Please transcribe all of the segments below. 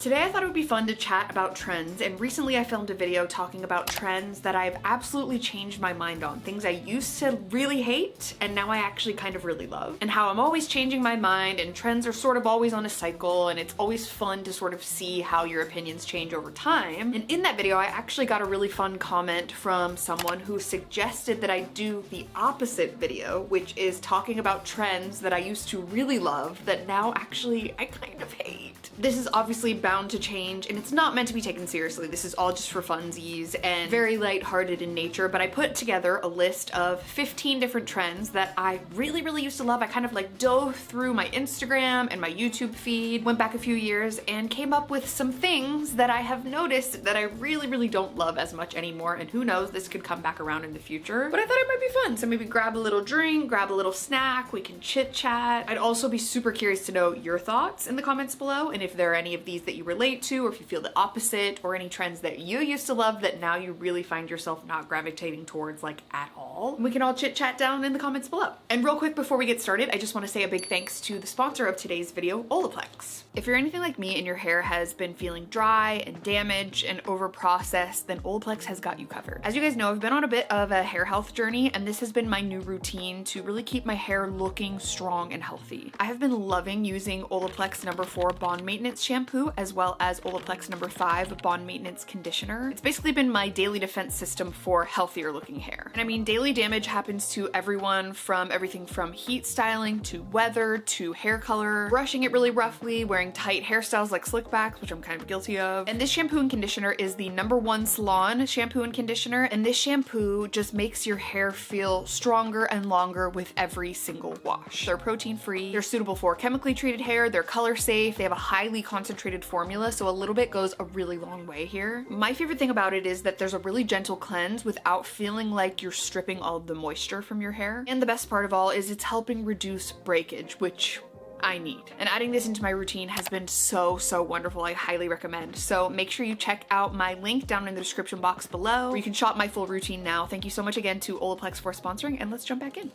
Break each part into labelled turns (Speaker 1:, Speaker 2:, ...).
Speaker 1: Today I thought it would be fun to chat about trends, and recently I filmed a video talking about trends that I've absolutely changed my mind on. Things I used to really hate and now I actually kind of really love. And how I'm always changing my mind, and trends are sort of always on a cycle, and it's always fun to sort of see how your opinions change over time. And in that video I actually got a really fun comment from someone who suggested that I do the opposite video, which is talking about trends that I used to really love that now actually I kind of hate. This is obviously bound to change, and it's not meant to be taken seriously. This is all just for funsies and very lighthearted in nature, but I put together a list of 15 different trends that I really used to love. I kind of like dove through my Instagram and my YouTube feed, went back a few years, and came up with some things that I have noticed that I really don't love as much anymore, and who knows, this could come back around in the future. But I thought it might be fun, so maybe grab a little drink, grab a little snack, we can chit chat. I'd also be super curious to know your thoughts in the comments below, and if there are any of these that you relate to, or if you feel the opposite, or any trends that you used to love that now you really find yourself not gravitating towards like at all. We can all chit chat down in the comments below. And real quick before we get started, I just want to say a big thanks to the sponsor of today's video, Olaplex. If you're anything like me and your hair has been feeling dry and damaged and over-processed, then Olaplex has got you covered. As you guys know, I've been on a bit of a hair health journey, and this has been my new routine to really keep my hair looking strong and healthy. I have been loving using Olaplex No. 4 Bond Maintenance Shampoo as well as Olaplex No. 5 Bond Maintenance Conditioner. It's basically been my daily defense system for healthier looking hair. And I mean, daily damage happens to everyone, from everything from heat styling to weather to hair color, brushing it really roughly, wearing tight hairstyles like slick backs, which I'm kind of guilty of. And this shampoo and conditioner is the #1 salon shampoo and conditioner, and this shampoo just makes your hair feel stronger and longer with every single wash. They're protein free, they're suitable for chemically treated hair, they're color safe, they have a highly concentrated formula, so a little bit goes a really long way here. My favorite thing about it is that there's a really gentle cleanse without feeling like you're stripping all of the moisture from your hair. And the best part of all is it's helping reduce breakage, which I need. And adding this into my routine has been so wonderful. I highly recommend. So make sure you check out my link down in the description box below, where you can shop my full routine now. Thank you so much again to Olaplex for sponsoring, and let's jump back in.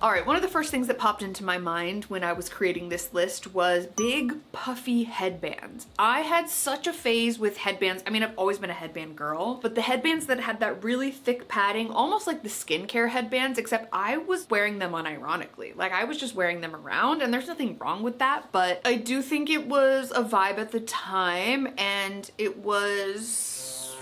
Speaker 1: All right, one of the first things that popped into my mind when I was creating this list was big puffy headbands. I had such a phase with headbands. I mean, I've always been a headband girl, but the headbands that had that really thick padding, almost like the skincare headbands, except I was wearing them unironically. Like, I was just wearing them around, and there's nothing wrong with that, but I do think it was a vibe at the time, and it was,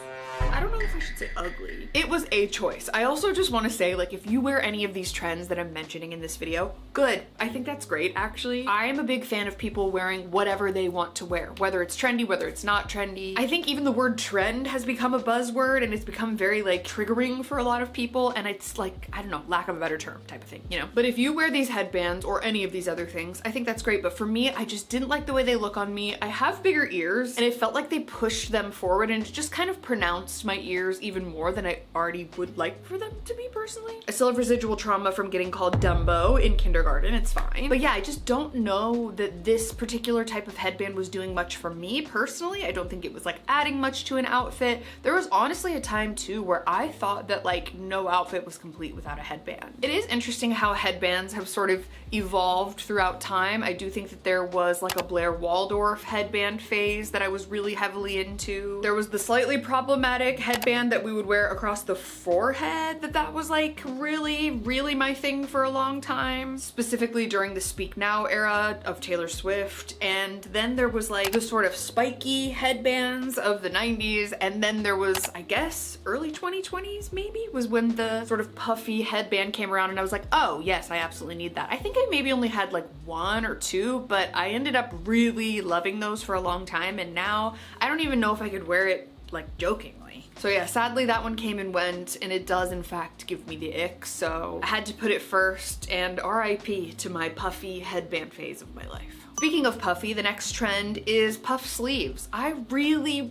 Speaker 1: I don't know if I should say ugly. It was a choice. I also just want to say, like, if you wear any of these trends that I'm mentioning in this video, good. I think that's great, actually. I am a big fan of people wearing whatever they want to wear, whether it's trendy, whether it's not trendy. I think even the word trend has become a buzzword, and it's become very, like, triggering for a lot of people, and it's like, I don't know, lack of a better term type of thing, you know? But if you wear these headbands or any of these other things, I think that's great. But for me, I just didn't like the way they look on me. I have bigger ears, and it felt like they pushed them forward, and it just kind of pronounced my ears even more than I already would like for them to be personally. I still have residual trauma from getting called Dumbo in kindergarten, it's fine. But yeah, I just don't know that this particular type of headband was doing much for me personally. I don't think it was like adding much to an outfit. There was honestly a time too where I thought that like no outfit was complete without a headband. It is interesting how headbands have sort of evolved throughout time. I do think that there was like a Blair Waldorf headband phase that I was really heavily into. There was the slightly problematic headband that we would wear across the forehead that was like really my thing for a long time, specifically during the Speak Now era of Taylor Swift. And then there was like the sort of spiky headbands of the 90s, and then there was, I guess, early 2020s maybe was when the sort of puffy headband came around, and I was like, oh yes, I absolutely need that. I think I maybe only had like 1 or 2, but I ended up really loving those for a long time, and now I don't even know if I could wear it like jokingly. So yeah, sadly that one came and went, and it does in fact give me the ick, so I had to put it first, and RIP to my puffy headband phase of my life. Speaking of puffy, the next trend is puff sleeves. I really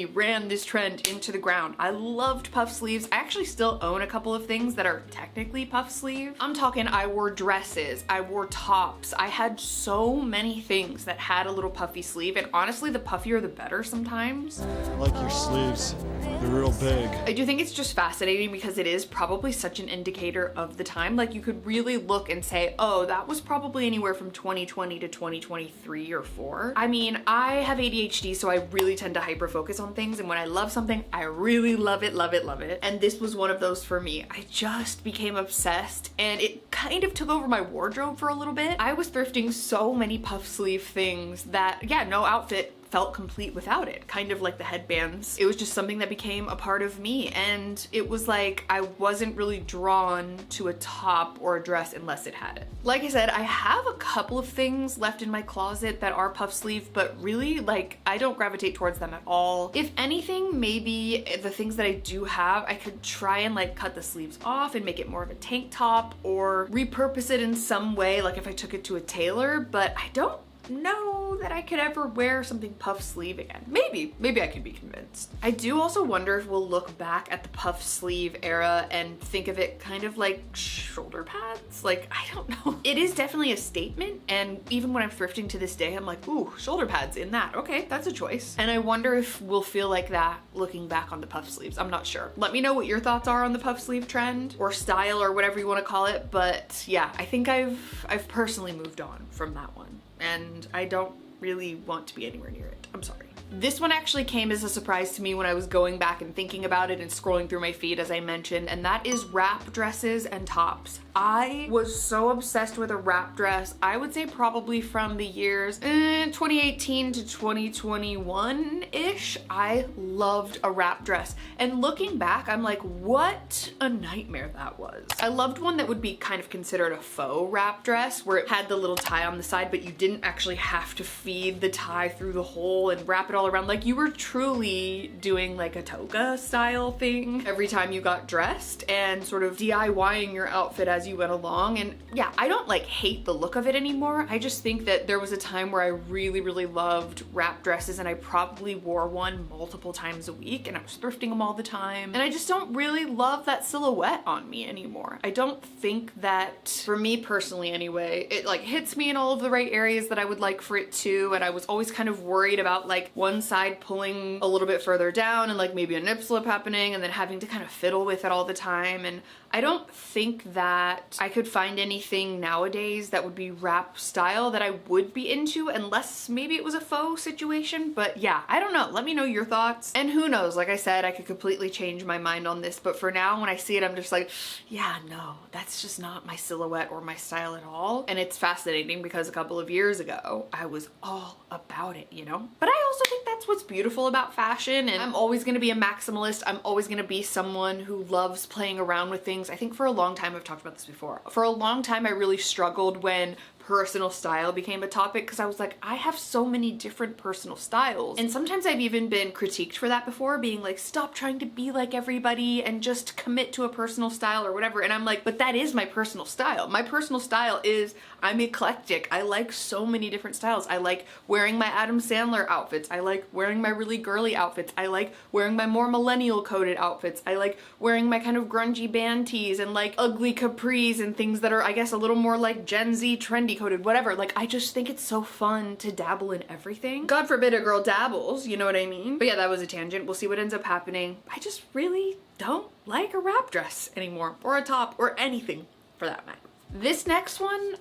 Speaker 1: ran this trend into the ground. I loved puff sleeves. I actually still own a couple of things that are technically puff sleeve. I'm talking, I wore dresses, I wore tops. I had so many things that had a little puffy sleeve, and honestly, the puffier the better sometimes.
Speaker 2: Like your sleeve. sleeves. They're real big.
Speaker 1: I do think it's just fascinating because it is probably such an indicator of the time. Like you could really look and say, oh, that was probably anywhere from 2020 to 2023 or 4. I mean, I have ADHD, so I really tend to hyper focus on things. And when I love something, I really love it, love it, love it. And this was one of those for me. I just became obsessed and it kind of took over my wardrobe for a little bit. I was thrifting so many puff sleeve things that, yeah, no outfit felt complete without it. Kind of like the headbands. It was just something that became a part of me, and it was like I wasn't really drawn to a top or a dress unless it had it. Like I said, I have a couple of things left in my closet that are puff sleeve, but really, like, I don't gravitate towards them at all. If anything, maybe the things that I do have, I could try and like cut the sleeves off and make it more of a tank top or repurpose it in some way, like if I took it to a tailor, but I don't know that I could ever wear something puff sleeve again. Maybe I could be convinced. I do also wonder if we'll look back at the puff sleeve era and think of it kind of like shoulder pads. Like, I don't know. It is definitely a statement, and even when I'm thrifting to this day, I'm like, ooh, shoulder pads in that. Okay, that's a choice. And I wonder if we'll feel like that looking back on the puff sleeves. I'm not sure. Let me know what your thoughts are on the puff sleeve trend or style or whatever you want to call it. But yeah, I think I've personally moved on from that one, and I don't really want to be anywhere near it. I'm sorry. This one actually came as a surprise to me when I was going back and thinking about it and scrolling through my feed, as I mentioned, and that is wrap dresses and tops. I was so obsessed with a wrap dress, I would say probably from the years 2018 to 2021-ish. I loved a wrap dress. And looking back, I'm like, what a nightmare that was. I loved one that would be kind of considered a faux wrap dress, where it had the little tie on the side, but you didn't actually have to feed the tie through the hole and wrap it all around. Like, you were truly doing like a toga style thing every time you got dressed and sort of DIYing your outfit as you went along. And yeah, I don't like hate the look of it anymore. I just think that there was a time where I really loved wrap dresses, and I probably wore one multiple times a week, and I was thrifting them all the time. And I just don't really love that silhouette on me anymore. I don't think that, for me personally anyway, it like hits me in all of the right areas that I would like for it to. And I was always kind of worried about like one side pulling a little bit further down and like maybe a nip slip happening, and then having to kind of fiddle with it all the time. And I don't think that I could find anything nowadays that would be wrap style that I would be into, unless maybe it was a faux situation. But yeah, I don't know. Let me know your thoughts. And who knows, like I said, I could completely change my mind on this, but for now, when I see it, I'm just like, yeah, no, that's just not my silhouette or my style at all. And it's fascinating because a couple of years ago, I was all about it, you know? But I also think that's what's beautiful about fashion, and I'm always gonna be a maximalist. I'm always gonna be someone who loves playing around with things. I think for a long time, I've talked about this before, for a long time I really struggled when personal style became a topic, because I was like, I have so many different personal styles. And sometimes I've even been critiqued for that before, being like, stop trying to be like everybody and just commit to a personal style or whatever. And I'm like, but that is my personal style. My personal style is, I'm eclectic. I like so many different styles. I like wearing my Adam Sandler outfits. I like wearing my really girly outfits. I like wearing my more millennial coded outfits. I like wearing my kind of grungy band tees and like ugly capris and things that are, I guess, a little more like Gen Z trendy coded, whatever. Like, I just think it's so fun to dabble in everything. God forbid a girl dabbles, you know what I mean? But yeah, that was a tangent. We'll see what ends up happening. I just really don't like a wrap dress anymore, or a top, or anything for that matter. This next one,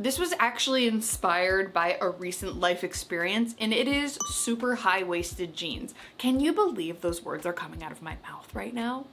Speaker 1: this was actually inspired by a recent life experience, and it is super high-waisted jeans. Can you believe those words are coming out of my mouth right now?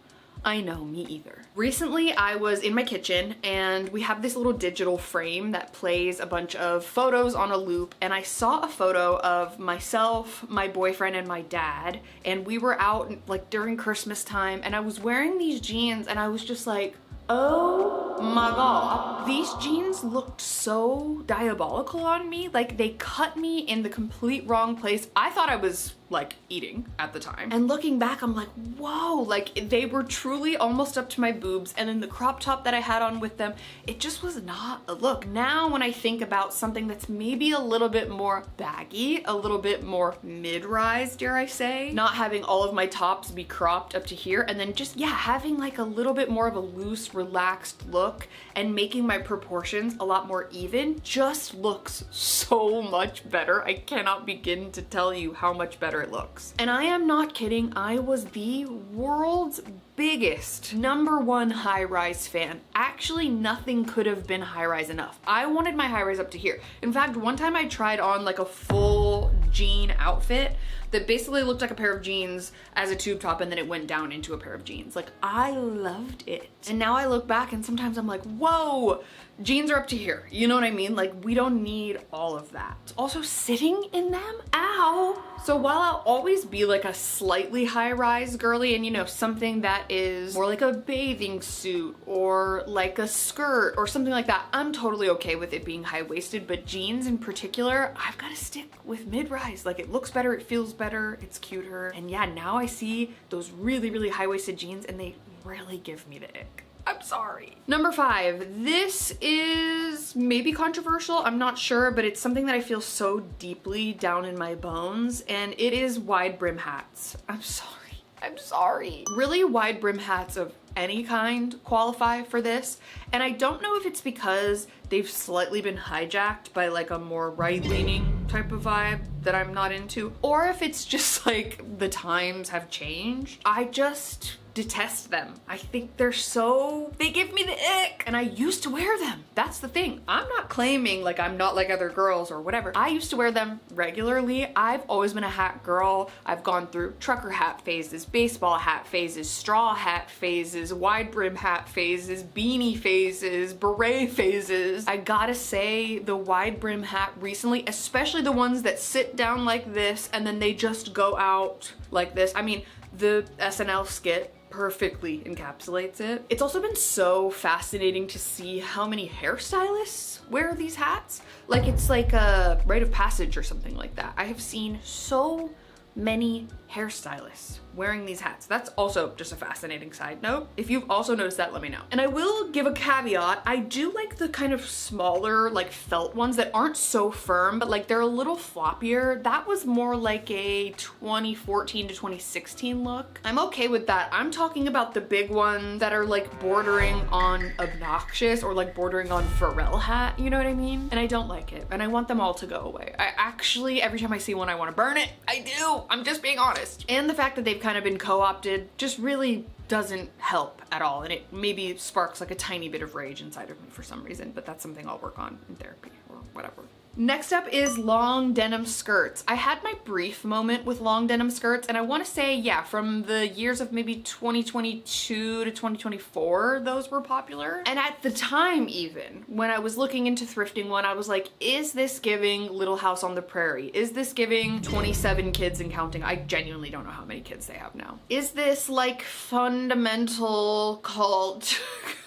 Speaker 1: I know, me either. Recently, I was in my kitchen, and we have this little digital frame that plays a bunch of photos on a loop, and I saw a photo of myself, my boyfriend, and my dad, and we were out like during Christmas time, and I was wearing these jeans, and I was just like, oh my god, these jeans looked so diabolical on me. Like, they cut me in the complete wrong place. I thought I was like eating at the time, and looking back, I'm like, whoa, like they were truly almost up to my boobs. And then the crop top that I had on with them, it just was not a look. Now when I think about something that's maybe a little bit more baggy, a little bit more mid-rise, dare I say, not having all of my tops be cropped up to here, and then just, yeah, having like a little bit more of a loose, relaxed look, and making my proportions a lot more even just looks so much better. I cannot begin to tell you how much better it looks. And I am not kidding, I was the world's biggest #1 high-rise fan. Actually, nothing could have been high-rise enough. I wanted my high-rise up to here. In fact, one time I tried on like a full jean outfit that basically looked like a pair of jeans as a tube top, and then it went down into a pair of jeans. Like, I loved it. And now I look back and sometimes I'm like, whoa, jeans are up to here. You know what I mean? Like, we don't need all of that. Also, sitting in them, ow. So while I'll always be like a slightly high-rise girly, and you know, something that is more like a bathing suit or like a skirt or something like that, I'm totally okay with it being high-waisted, but jeans in particular, I've got to stick with mid-rise. Like, it looks better, it feels better, it's cuter. And yeah, now I see those really, really high-waisted jeans and they really give me the ick. I'm sorry. #5, this is maybe controversial, I'm not sure, but it's something that I feel so deeply down in my bones, and it is wide brim hats. I'm sorry. Really, wide brim hats of any kind qualify for this, and I don't know if it's because they've slightly been hijacked by like a more right-leaning type of vibe that I'm not into, or if it's just like the times have changed. I just detest them. I think they give me the ick, and I used to wear them. That's the thing. I'm not claiming like I'm not like other girls or whatever. I used to wear them regularly. I've always been a hat girl. I've gone through trucker hat phases, baseball hat phases, straw hat phases, wide brim hat phases, beanie phases, beret phases. I gotta say, the wide brim hat recently, especially the ones that sit down like this and then they just go out like this. I mean, the SNL skit perfectly encapsulates it. It's also been so fascinating to see how many hairstylists wear these hats. Like, it's like a rite of passage or something like that. I have seen so many hairstylists wearing these hats. That's also just a fascinating side note. If you've also noticed that, let me know. And I will give a caveat. I do like the kind of smaller, like felt ones that aren't so firm, but like they're a little floppier. That was more like a 2014 to 2016 look. I'm okay with that. I'm talking about the big ones that are like bordering on obnoxious or like bordering on Pharrell hat, you know what I mean? And I don't like it, and I want them all to go away. I actually, every time I see one, I want to burn it. I do. I'm just being honest. And the fact that they've kind of been co-opted just really doesn't help at all, and it maybe sparks like a tiny bit of rage inside of me for some reason, but that's something I'll work on in therapy or whatever. Next up is long denim skirts. I had my brief moment with long denim skirts, and I want to say, yeah, from the years of maybe 2022 to 2024, those were popular. And at the time, even when I was looking into thrifting one, I was like, is this giving Little House on the Prairie? Is this giving 27 kids and counting? I genuinely don't know how many kids they have now. Is this like fundamental cult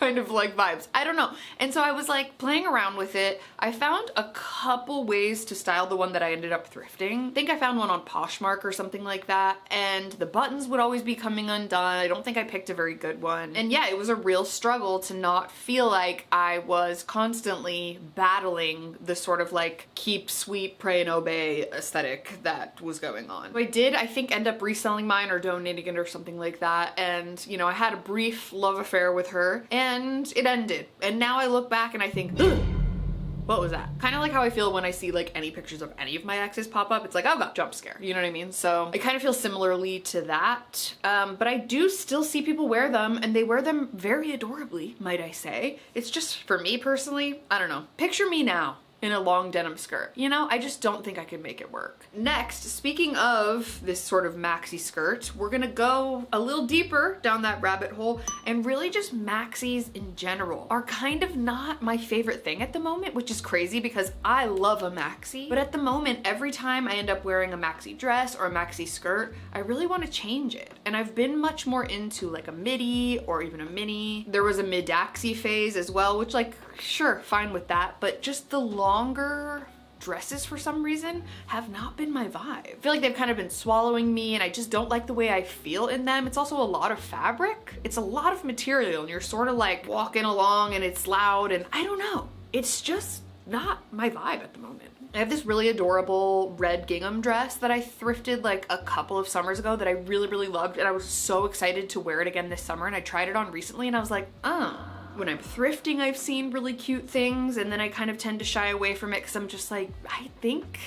Speaker 1: kind of like vibes? I don't know. And so I was like playing around with it. I found a couple ways to style the one that I ended up thrifting. I think I found one on Poshmark or something like that, and the buttons would always be coming undone. I don't think I picked a very good one. And yeah, it was a real struggle to not feel like I was constantly battling the sort of like keep sweet, pray and obey aesthetic that was going on. So I did, I think, end up reselling mine or donating it or something like that, and you know, I had a brief love affair with her and it ended. And now I look back and I think, ugh, what was that? Kind of like how I feel when I see like any pictures of any of my exes pop up. It's like, oh god, jump scare, you know what I mean? So I kind of feel similarly to that, but I do still see people wear them, and they wear them very adorably, might I say. It's just, for me personally, I don't know. Picture me now in a long denim skirt. You know, I just don't think I could make it work. Next, speaking of this sort of maxi skirt, we're gonna go a little deeper down that rabbit hole, and really just maxis in general are kind of not my favorite thing at the moment, which is crazy because I love a maxi. But at the moment, every time I end up wearing a maxi dress or a maxi skirt, I really want to change it. And I've been much more into like a midi or even a mini. There was a mid-axi phase as well, which like, sure, fine with that, but just the longer dresses for some reason have not been my vibe. I feel like they've kind of been swallowing me, and I just don't like the way I feel in them. It's also a lot of fabric. It's a lot of material, and you're sort of like walking along and it's loud, and I don't know. It's just not my vibe at the moment. I have this really adorable red gingham dress that I thrifted like a couple of summers ago that I really, really loved, and I was so excited to wear it again this summer, and I tried it on recently and I was like, When I'm thrifting, I've seen really cute things, and then I kind of tend to shy away from it because I'm just like, I think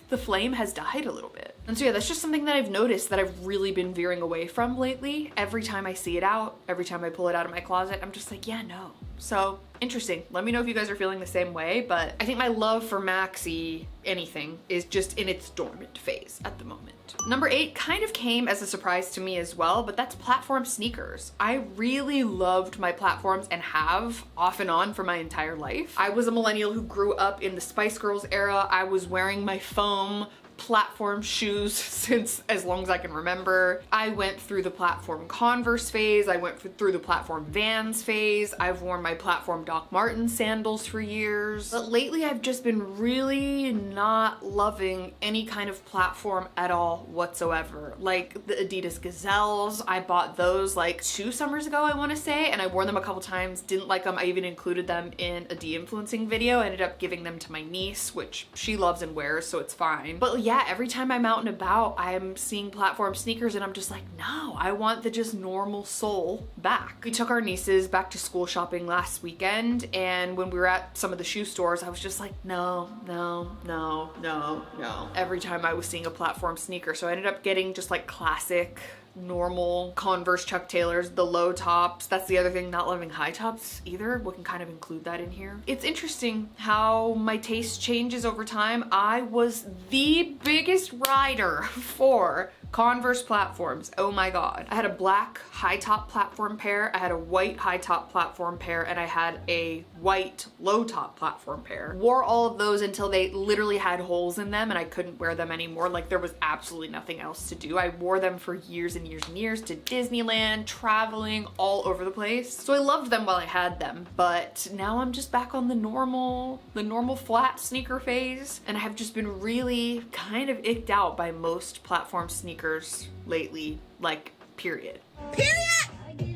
Speaker 1: the flame has died a little bit. And so yeah, that's just something that I've noticed that I've really been veering away from lately. Every time I see it out, every time I pull it out of my closet, I'm just like, yeah, no. So interesting. Let me know if you guys are feeling the same way, but I think my love for maxi anything is just in its dormant phase at the moment. Number 8 kind of came as a surprise to me as well, but that's platform sneakers. I really loved my platforms and have off and on for my entire life. I was a millennial who grew up in the Spice Girls era. I was wearing my foam platform shoes since as long as I can remember. I went through the platform Converse phase. I went through the platform Vans phase. I've worn my platform Doc Martens sandals for years. But lately I've just been really not loving any kind of platform at all whatsoever. Like the Adidas Gazelles, I bought those like 2 summers ago, I want to say, and I wore them a couple times, didn't like them. I even included them in a de-influencing video. I ended up giving them to my niece, which she loves and wears, so it's fine. But yeah, every time I'm out and about, I'm seeing platform sneakers and I'm just like, no, I want the just normal sole back. We took our nieces back to school shopping last weekend, and when we were at some of the shoe stores, I was just like, no, no, no, no, no. Every time I was seeing a platform sneaker. So I ended up getting just like classic normal Converse Chuck Taylors, the low tops. That's the other thing, not loving high tops either. We can kind of include that in here. It's interesting how my taste changes over time. I was the biggest rider for Converse platforms. Oh my God. I had a black high top platform pair, I had a white high top platform pair, and I had a white low top platform pair. Wore all of those until they literally had holes in them and I couldn't wear them anymore. Like there was absolutely nothing else to do. I wore them for years and years and years to Disneyland, traveling all over the place. So I loved them while I had them, but now I'm just back on the normal flat sneaker phase, and I have just been really kind of icked out by most platform sneakers lately, like period.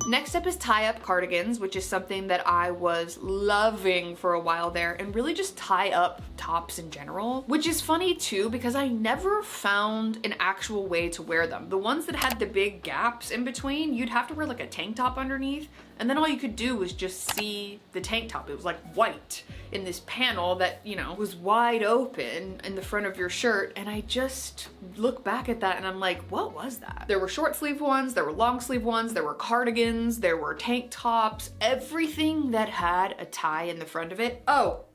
Speaker 1: Next up is tie-up cardigans, which is something that I was loving for a while there, and really just tie-up tops in general, which is funny too because I never found an actual way to wear them. The ones that had the big gaps in between, you'd have to wear like a tank top underneath, and then all you could do was just see the tank top. It was like white in this panel that, you know, was wide open in the front of your shirt, and I just look back at that and I'm like, what was that? There were short sleeve ones, there were long sleeve ones, there were cardigans, there were tank tops, everything that had a tie in the front of it. Oh,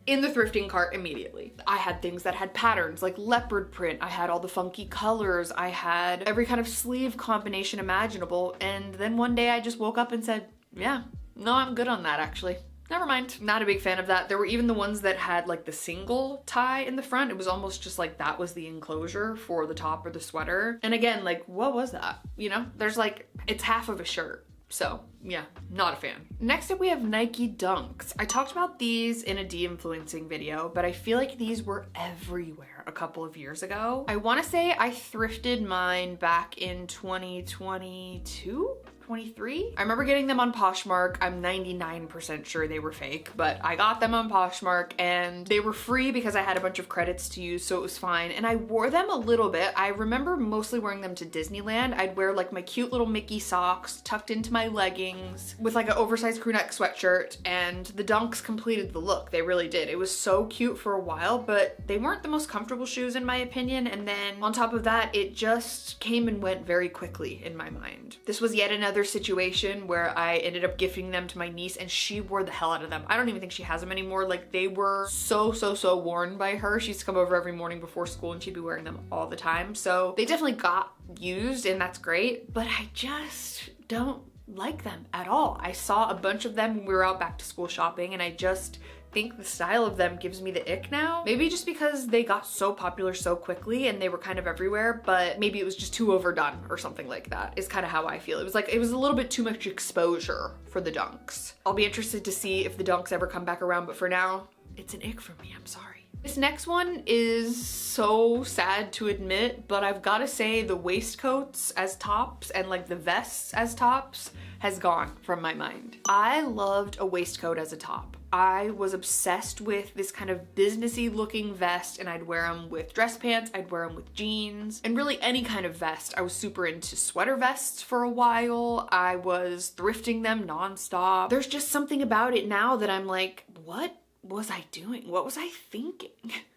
Speaker 1: in the thrifting cart immediately. I had things that had patterns like leopard print. I had all the funky colors. I had every kind of sleeve combination imaginable. And then one day I just woke up and said, yeah, no, I'm good on that actually. Never mind. Not a big fan of that. There were even the ones that had like the single tie in the front. It was almost just like that was the enclosure for the top or the sweater. And again, like what was that? You know, there's like, it's half of a shirt. So yeah, not a fan. Next up we have Nike Dunks. I talked about these in a de-influencing video, but I feel like these were everywhere a couple of years ago. I wanna say I thrifted mine back in 2022? 23? I remember getting them on Poshmark. I'm 99% sure they were fake, but I got them on Poshmark and they were free because I had a bunch of credits to use, so it was fine. And I wore them a little bit. I remember mostly wearing them to Disneyland. I'd wear like my cute little Mickey socks tucked into my leggings with like an oversized crew neck sweatshirt, and the Dunks completed the look. They really did. It was so cute for a while, but they weren't the most comfortable shoes in my opinion. And then on top of that, it just came and went very quickly in my mind. This was yet another situation where I ended up gifting them to my niece and she wore the hell out of them. I don't even think she has them anymore. Like they were so worn by her. She used to come over every morning before school and she'd be wearing them all the time. So they definitely got used and that's great, but I just don't like them at all. I saw a bunch of them when we were out back to school shopping and I just think the style of them gives me the ick now. Maybe just because they got so popular so quickly and they were kind of everywhere, but maybe it was just too overdone or something like that is kind of how I feel. It was like, it was a little bit too much exposure for the Dunks. I'll be interested to see if the Dunks ever come back around, but for now, it's an ick for me, I'm sorry. This next one is so sad to admit, but I've gotta say the waistcoats as tops and like the vests as tops has gone from my mind. I loved a waistcoat as a top. I was obsessed with this kind of businessy looking vest, and I'd wear them with dress pants, I'd wear them with jeans, and really any kind of vest. I was super into sweater vests for a while. I was thrifting them nonstop. There's just something about it now that I'm like, what was I doing? What was I thinking?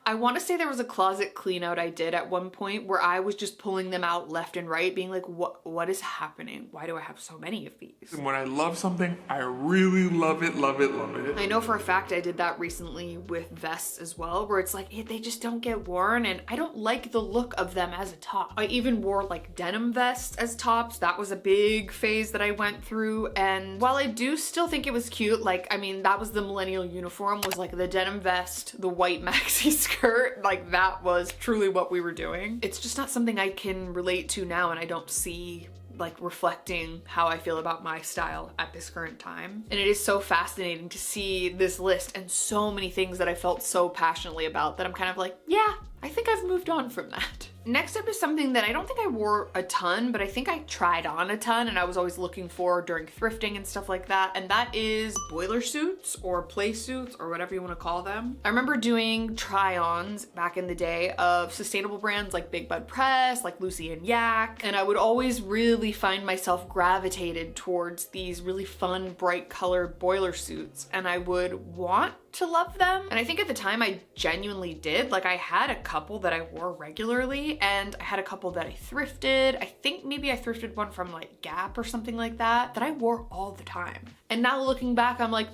Speaker 1: I want to say there was a closet clean out I did at one point where I was just pulling them out left and right, being like, what is happening? Why do I have so many of these?
Speaker 3: And when I love something, I really love it, love it, love it.
Speaker 1: I know for a fact I did that recently with vests as well, where it's like, they just don't get worn, and I don't like the look of them as a top. I even wore like denim vests as tops. That was a big phase that I went through, and while I do still think it was cute, like, I mean, that was the millennial uniform, was like the denim vest, the white maxi skirt, like that was truly what we were doing. It's just not something I can relate to now, and I don't see like reflecting how I feel about my style at this current time. And it is so fascinating to see this list and so many things that I felt so passionately about that I'm kind of like, yeah, I think I've moved on from that. Next up is something that I don't think I wore a ton, but I think I tried on a ton and I was always looking for during thrifting and stuff like that. And that is boiler suits or play suits or whatever you want to call them. I remember doing try-ons back in the day of sustainable brands like Big Bud Press, like Lucy and Yak. And I would always really find myself gravitated towards these really fun, bright colored boiler suits. And I would want to love them. And I think at the time I genuinely did. Like I had a couple that I wore regularly and I had a couple that I thrifted. I think maybe I thrifted one from like Gap or something like that I wore all the time. And now looking back, I'm like,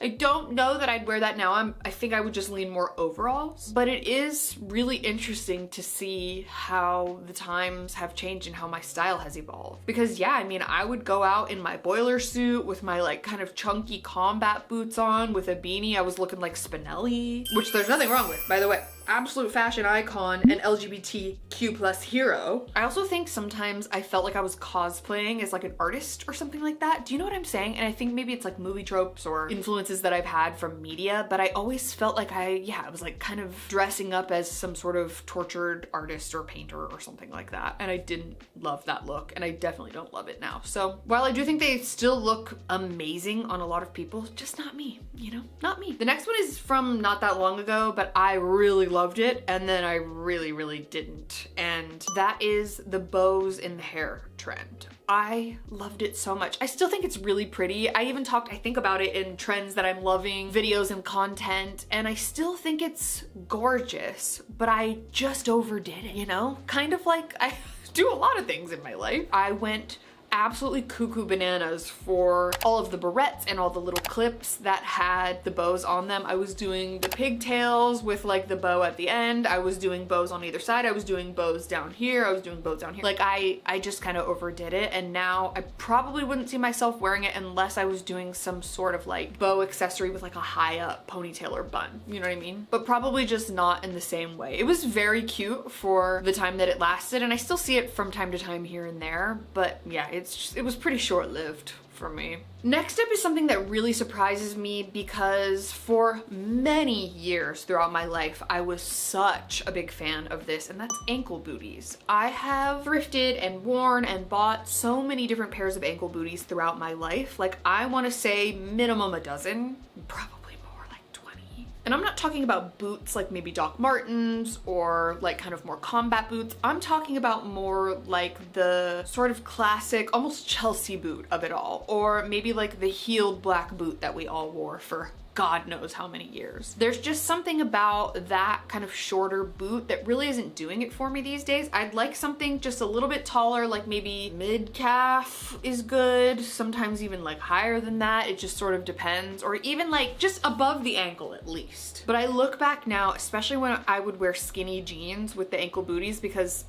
Speaker 1: I don't know that I'd wear that now. I think I would just lean more overalls. But it is really interesting to see how the times have changed and how my style has evolved. Because yeah, I mean, I would go out in my boiler suit with my like kind of chunky combat boots on with a beanie. I was looking like Spinelli, which there's nothing wrong with, by the way. Absolute fashion icon and LGBTQ+ hero. I also think sometimes I felt like I was cosplaying as like an artist or something like that. Do you know what I'm saying? And I think maybe it's like movie tropes or influences that I've had from media, but I always felt like I was like kind of dressing up as some sort of tortured artist or painter or something like that. And I didn't love that look, and I definitely don't love it now. So while I do think they still look amazing on a lot of people, just not me, you know, not me. The next one is from not that long ago, but I really loved it, and then I really didn't, and that is the bows in the hair trend. I loved it so much. I still think it's really pretty. I even talked, I think, about it in trends that I'm loving, videos and content, and I still think it's gorgeous, but I just overdid it, you know? Kind of like I do a lot of things in my life. I went absolutely cuckoo bananas for all of the barrettes and all the little clips that had the bows on them. I was doing the pigtails with like the bow at the end. I was doing bows on either side. I was doing bows down here. I was doing bows down here. Like I just kind of overdid it, and now I probably wouldn't see myself wearing it unless I was doing some sort of like bow accessory with like a high up ponytail or bun. You know what I mean? But probably just not in the same way. It was very cute for the time that it lasted, and I still see it from time to time here and there, but yeah, it was pretty short-lived for me. Next up is something that really surprises me because for many years throughout my life, I was such a big fan of this, and that's ankle booties. I have thrifted and worn and bought so many different pairs of ankle booties throughout my life. Like I want to say minimum a dozen, probably. And I'm not talking about boots like maybe Doc Martens or like kind of more combat boots. I'm talking about more like the sort of classic, almost Chelsea boot of it all. Or maybe like the heeled black boot that we all wore for God knows how many years. There's just something about that kind of shorter boot that really isn't doing it for me these days. I'd like something just a little bit taller, like maybe mid-calf is good, sometimes even like higher than that. It just sort of depends, or even like just above the ankle at least. But I look back now, especially when I would wear skinny jeans with the ankle booties, because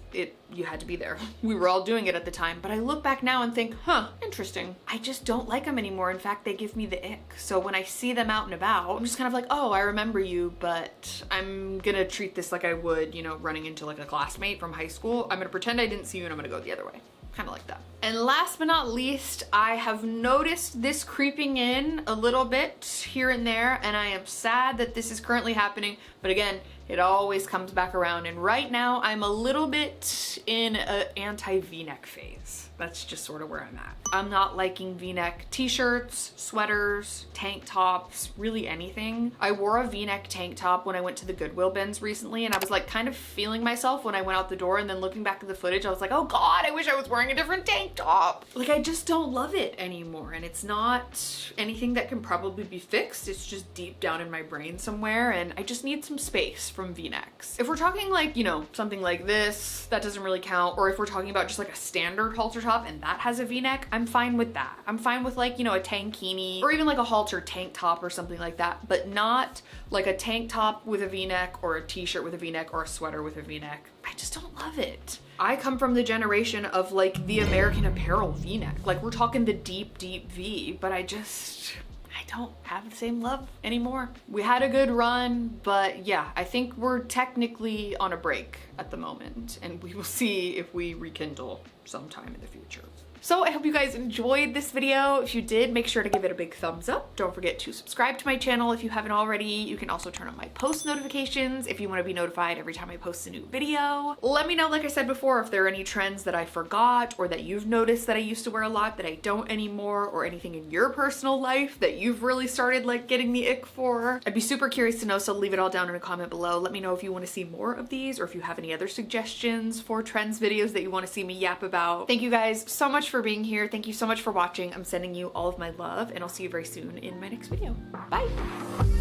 Speaker 1: you had to be there. We were all doing it at the time, but I look back now and think, interesting. I just don't like them anymore. In fact, they give me the ick. So when I see them out and about, I'm just kind of like, oh, I remember you, but I'm gonna treat this like I would, you know, running into like a classmate from high school. I'm gonna pretend I didn't see you and I'm gonna go the other way. Kind of like that. And last but not least, I have noticed this creeping in a little bit here and there, and I am sad that this is currently happening, but again, It always comes back around, and right now I'm a little bit in an anti-V-neck phase. That's just sort of where I'm at. I'm not liking V-neck t-shirts, sweaters, tank tops, really anything. I wore a V-neck tank top when I went to the Goodwill bins recently, and I was like kind of feeling myself when I went out the door, and then looking back at the footage, I was like, oh God, I wish I was wearing a different tank top. Like, I just don't love it anymore, and it's not anything that can probably be fixed. It's just deep down in my brain somewhere, and I just need some space from V-necks. If we're talking like, you know, something like this, that doesn't really count, or if we're talking about just like a standard halter top and that has a V-neck, I'm fine with that. I'm fine with like, you know, a tankini or even like a halter tank top or something like that, but not like a tank top with a V-neck or a t-shirt with a V-neck or a sweater with a V-neck. I just don't love it. I come from the generation of like the American Apparel V-neck. Like, we're talking the deep, deep V, but I don't have the same love anymore. We had a good run, but yeah, I think we're technically on a break at the moment, and we will see if we rekindle sometime in the future. So I hope you guys enjoyed this video. If you did, make sure to give it a big thumbs up. Don't forget to subscribe to my channel if you haven't already. You can also turn on my post notifications if you want to be notified every time I post a new video. Let me know, like I said before, if there are any trends that I forgot or that you've noticed that I used to wear a lot that I don't anymore, or anything in your personal life that you've really started like getting the ick for. I'd be super curious to know, so leave it all down in a comment below. Let me know if you want to see more of these, or if you have any other suggestions for trends videos that you want to see me yap about. Thank you guys so much for being here. Thank you so much for watching. I'm sending you all of my love, and I'll see you very soon in my next video. Bye!